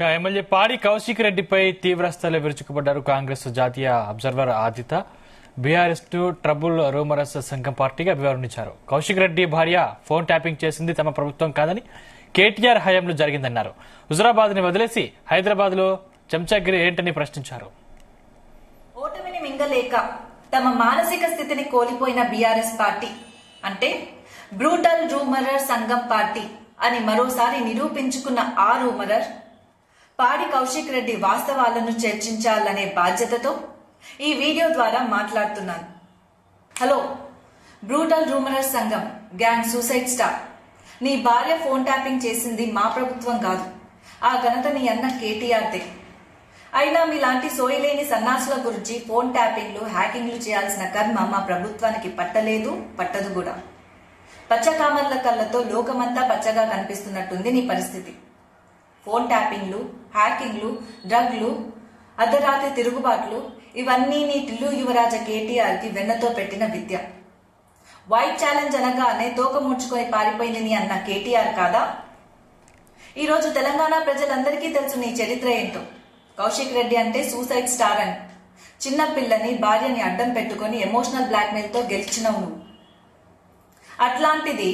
MLA పాడి కౌశిక్ రెడ్డిపై తీవ్రస్థాయిలో విరుచుకుపడ్డారు కాంగ్రెస్ జాతీయ అబ్జర్వర్ ఆదిత. బీఆర్ఎస్ ను ట్రబుల్ రూమరస్ సంఘం పార్టీగా అభివర్ణించారు. కౌశిక్ రెడ్డి భార్య ఫోన్ ట్యాపింగ్ చేసింది తమ ప్రభుత్వం కాదని, కేటీఆర్ హయాంలో జరిగిందన్నారు. హుజురాబాద్ ని వదిలేసి హైదరాబాద్ లో చెంచాగిరి ఏంటని ప్రశ్నించారు. ఓటమిని మింగలేక తమ మానసిక స్థితిని కోల్పోయిన బీఆర్ఎస్ పార్టీ అంటే బ్రూటల్ రూమరర్ సంఘం పార్టీ అని మరోసారి నిరూపించుకున్న ఆ రూమరర్ పాడి కౌశిక్ రెడ్డి వాస్తవాలను చర్చించాలనే బాధ్యతతో ఈ వీడియో ద్వారా మాట్లాడుతున్నాను. హలో బ్రూటల్ రూమరర్ సంఘం గ్యాంగ్ సూసైడ్ స్టార్, నీ భార్య ఫోన్ ట్యాపింగ్ చేసింది మా ప్రభుత్వం కాదు, ఆ ఘనత నీ అన్న కేటీఆర్దే. అయినా మీలాంటి సోయిలేని సన్నాసుల గురించి ఫోన్ ట్యాపింగ్లు హ్యాకింగ్లు చేయాల్సిన కర్మ మా ప్రభుత్వానికి పట్టలేదు, పట్టదు కూడా. పచ్చకామర్ల కళ్ళతో లోకమంతా పచ్చగా కనిపిస్తున్నట్టుంది నీ పరిస్థితి. ఫోన్ ట్యాపింగ్లు, హ్యాకింగ్లు, డ్రగ్లు, అర్ధరాత్రి తిరుగుబాట్లు ఇవన్నీ నీ టిల్లు యువరాజ కేటీఆర్ కి వెన్నతో పెట్టిన విద్య. వైట్ ఛాలెంజ్ అనగానే తోక ముడుచుకొని పారిపోయింది నీ అన్న కేటీఆర్ కాదా? ఈ రోజు తెలంగాణ ప్రజలందరికీ తెలుసు నీ చరిత్ర ఏంటో. కౌశిక్ రెడ్డి అంటే సూసైడ్ స్టార్ అని చిన్న పిల్లని భార్యని అడ్డం పెట్టుకుని ఎమోషనల్ బ్లాక్మెయిల్ తో గెలిచినవు నువ్వు. అట్లాంటిది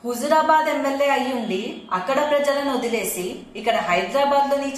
హుజురాబాద్ ఎమ్మెల్యే అయ్యి ఉండి అక్కడ ప్రజలను వదిలేసి ఇక్కడ హైదరాబాద్ లో నీ